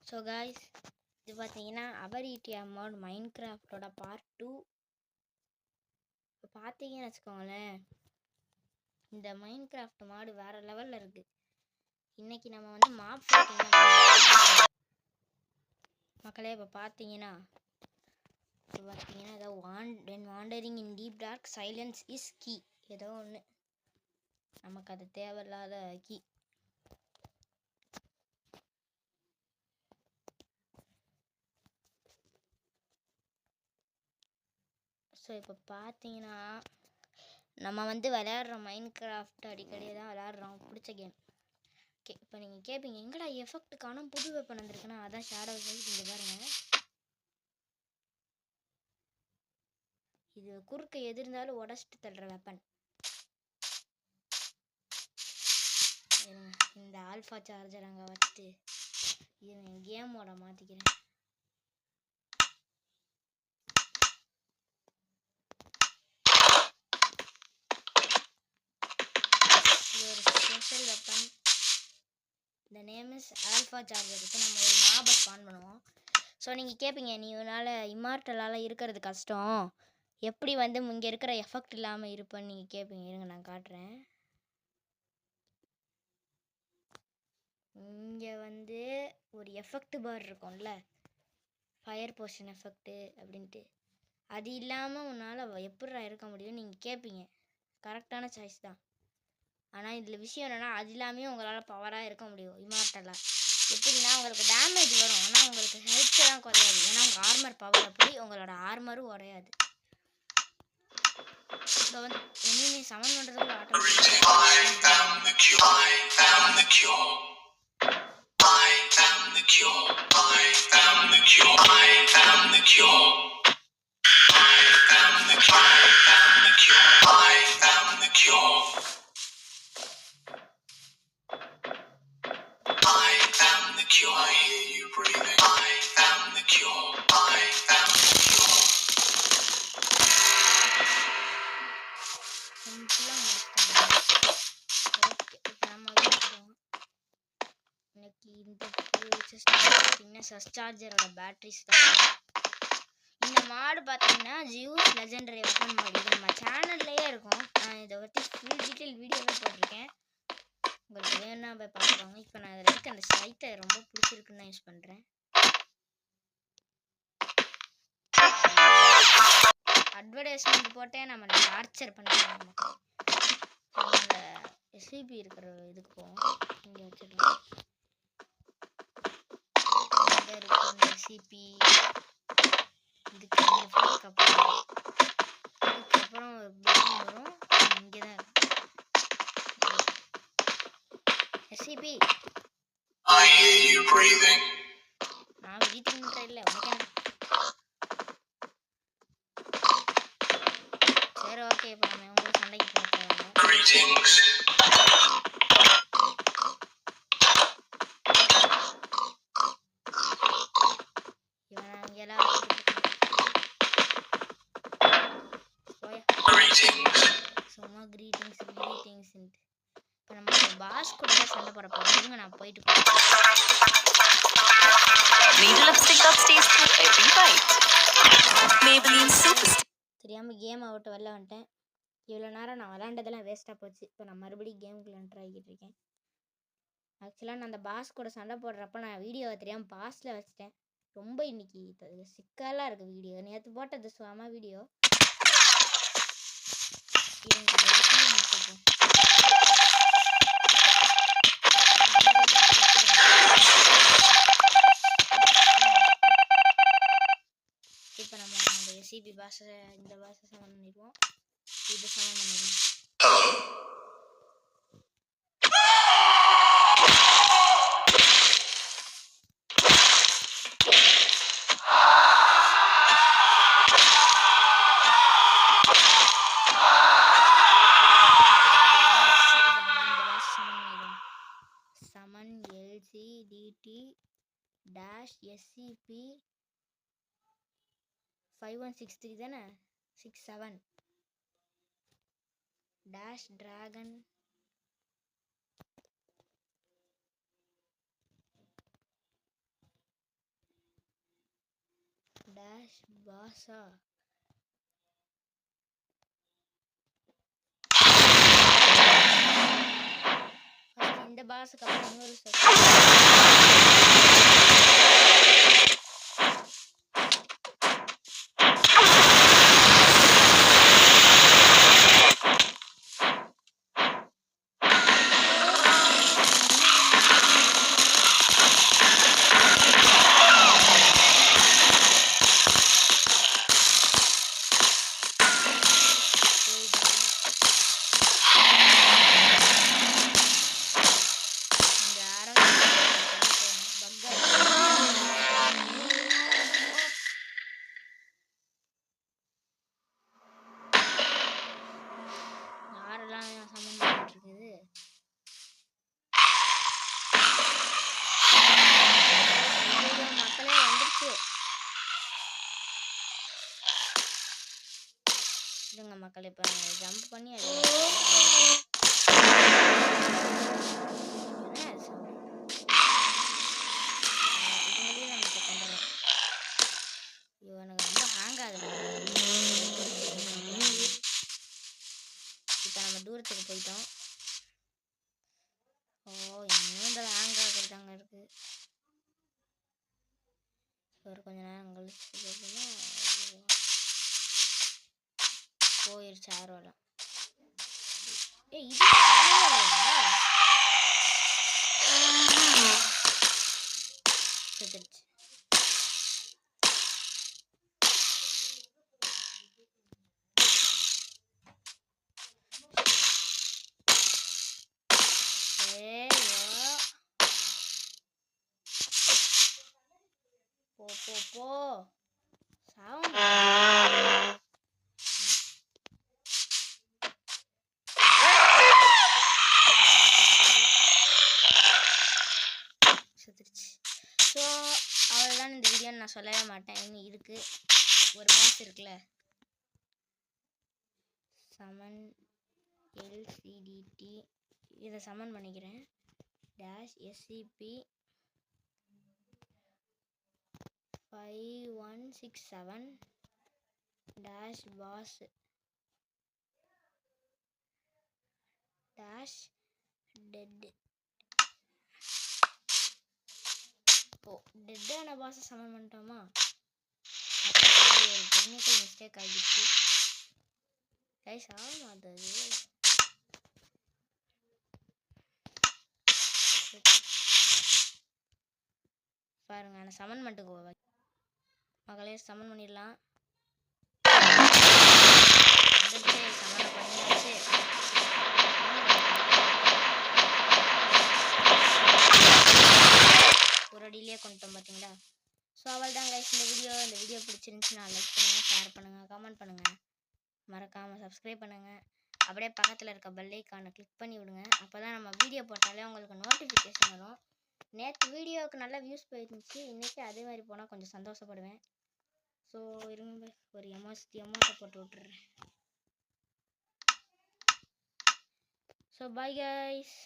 So guys, இது பார்த்தீங்கன்னா அபரிட்டியா mode மைன்கிராஃப்டோட part 2. இப்போ பார்த்தீங்கன்னு வச்சுக்கோங்களேன், இந்த மைன்கிராஃப்ட் மாடு வேறு லெவலில் இருக்குது. இன்றைக்கி நம்ம வந்து மாப் மக்களே. இப்போ பார்த்தீங்கன்னா ஏதோ wandering in deep dark silence is key, ஏதோ ஒன்று நமக்கு அது தேவையில்லாத கீ. ஸோ இப்போ பார்த்தீங்கன்னா நம்ம வந்து விளையாடுற மைன்கிராஃப்ட் அடிக்கடி தான் விளையாடுறோம், பிடிச்ச கேம். ஓகே, இப்போ நீங்கள் கேட்பீங்க எங்கடா எஃபெக்ட்டுக்கான புது வெப்பன் வந்திருக்குன்னா, அதான் ஷேடோ சைஸ். இங்கே பாருங்கள், இது குறுக்க எது இருந்தாலும் உடச்சிட்டு தள்ளுற வெப்பன். இந்த ஆல்ஃபா சார்ஜர் அங்கே வச்சுட்டு இது கேமோட மாற்றிக்கிறேன். இது ஒரு ஸ்பெஷல் வெப்பன். இந்த நேம் இஸ் ஆல்ஃபா சார்ஜர். இப்போ நம்ம ஒரு மாபை ஸ்பான் பண்ணுவோம். ஸோ நீங்கள் கேட்பீங்க, நீ இதனால் இம்மார்டலால் இருக்கிறது கஷ்டம், எப்படி வந்து இங்கே இருக்கிற எஃபெக்ட் இல்லாமல் இருப்பேன்னு நீங்கள் கேட்பீங்க. இருங்க நான் காட்டுறேன். இங்கே வந்து ஒரு எஃபெக்ட் பார் இருக்கும்ல, ஃபயர் போஷன் எஃபெக்ட்டு அப்படின்ட்டு, அது இல்லாமல் உன்னால் எப்படிடா இருக்க முடியும் நீங்கள் கேட்பீங்க. கரெக்டான சாய்ஸ் தான். ஆனால் இதில் விஷயம் என்னென்னா, அது இல்லாமல் உங்களால் பவராக இருக்க முடியும் இம்மார்டலாக. எப்படின்னா உங்களுக்கு டேமேஜ் வரும், ஆனால் உங்களுக்கு ஹெல்த் தான் குறையாது. ஏன்னா உங்கள் ஆர்மர் பவர் அப்படி, உங்களோட ஆர்மரும் குறையாது. ஸோ வந்து இனிமே சமன் பண்ணுறதுக்குள்ள சார்ஜரோட பேட்டரிஸ் தான். இந்த மாடு பார்த்தீங்கன்னா ஜியூஸ் லெஜெண்டரி வெப்பன் மாடு. இது நம்ம சேனல்லையே இருக்கும். நான் இதை பற்றி ஃபுல் டீட்டெயில் வீடியோவே போட்டிருக்கேன், உங்களுக்கு வேணும்னா போய் பார்த்துக்கோங்க. இப்போ நான் இதில் இருக்க அந்த சைட்டை ரொம்ப பிடிச்சிருக்குன்னு தான் யூஸ் பண்ணுறேன். அட்வர்டைஸ்மெண்ட் போட்டே நம்ம டார்ச்சர் பண்ணுறோம். நம்மளோட எஸ்சிபி இருக்கிற இதுக்கு போவோம். இங்கே வச்சிடலாம். ரெசிபி இதுக்கப்புறம் ஒரு பட்டன் வரும், இங்கே தான் ரெசிபி. நான் வீட்டுன்ற இல்லை உனக்கு. சரி ஓகே, இப்போ நம்ம உங்களுக்கு சண்டைக்கு போகிறோம். சும்மா கிரீட்டிங்ஸ். இப்போ நம்ம பாஸ் கூட சண்டை போட போகிறோம். இருங்க நான் போயிட்டு தெரியாமல் கேம் அவுட் வெளில வந்துட்டேன். இவ்வளோ நேரம் நான் விளாண்டதெல்லாம் வேஸ்ட்டாக போச்சு. இப்போ நான் மறுபடியும் கேமுக்குள்ள என்ட்ரு ஆகிட்டு இருக்கேன். ஆக்சுவலாக நான் அந்த பாஸ் கூட சண்டை போடுறப்ப நான் வீடியோவை தெரியாமல் பாஸில் வச்சுட்டேன். ரொம்ப இன்னைக்கு சிக்கலாக இருக்குது வீடியோ. நேற்று போட்டது சும்மா வீடியோ. இப்போ நம்ம அந்த எஸ்சிபி பாஸை இந்த பாஸை சமன் பண்ணிடுவோம். இது சமன் பண்ணிடுவோம். சமன் LCDT SCP 5163 தானே 67 -dragon டேஷ் பாஸா இந்த பாஸுக்கு அப்புறம் இன்னொரு மக்கள் இப்போ ஜம்ப் பண்ணி எனக்கு ரொம்ப ஹேங் ஆகுது. இப்போ நம்ம தூரத்துக்கு போயிட்டோம். ஓ இன்னும் இந்த ஹேங் ஆகுறதாங்க இருக்கு. ஒரு கொஞ்ச நேரம் கழிச்சு போயிடுச்சு ஆர்வலாம். இது செத்துருச்சு. போ போ போ சவுண்ட் செத்துருச்சு. ஸோ அவ்வளோதான் இந்த வீடியோன்னு நான் சொல்லவே மாட்டேன். இன்னும் இருக்குது ஒரு பாஸ் இருக்குல்ல, சமன் எல்சிடிடி, இதை சமன் பண்ணிக்கிறேன். Dash SCB 5167 dash pass dash dead. ஓ டெட்டான பாஸை சமன் பண்ணிட்டோமா? ஒரு டெக்னிக்கல் மிஸ்டேக் ஆகிடுச்சு கைஸ். ஆக மாட்டது. பாருங்க நான் சமன் பண்ணிட்டு மகளே சமன் பண்ணிடலாம். சமன் பண்ணியாச்சு. ஒரு அடியிலே கொண்டுட்டோம் பார்த்தீங்களா? ஸோ அவள் தான் கைஸ் இந்த வீடியோ பிடிச்சிருந்துச்சுன்னா லைக் பண்ணுங்கள், ஷேர் பண்ணுங்கள், கமெண்ட் பண்ணுங்கள், மறக்காமல் சப்ஸ்கிரைப் பண்ணுங்கள். அப்படியே பக்கத்தில் இருக்க பெல் ஐக்கானை கிளிக் பண்ணி விடுங்க. அப்போ தான் நம்ம வீடியோ போட்டாலே உங்களுக்கு நோட்டிஃபிகேஷன் வரும். நேற்று வீடியோவுக்கு நல்லா வியூஸ் போயிருந்துச்சு, இன்றைக்கி அதே மாதிரி போனால் கொஞ்சம் சந்தோஷப்படுவேன். ஸோ இருங்க ஒரு அமௌண்ட்டை போட்டு விட்டுறேன். So bye guys.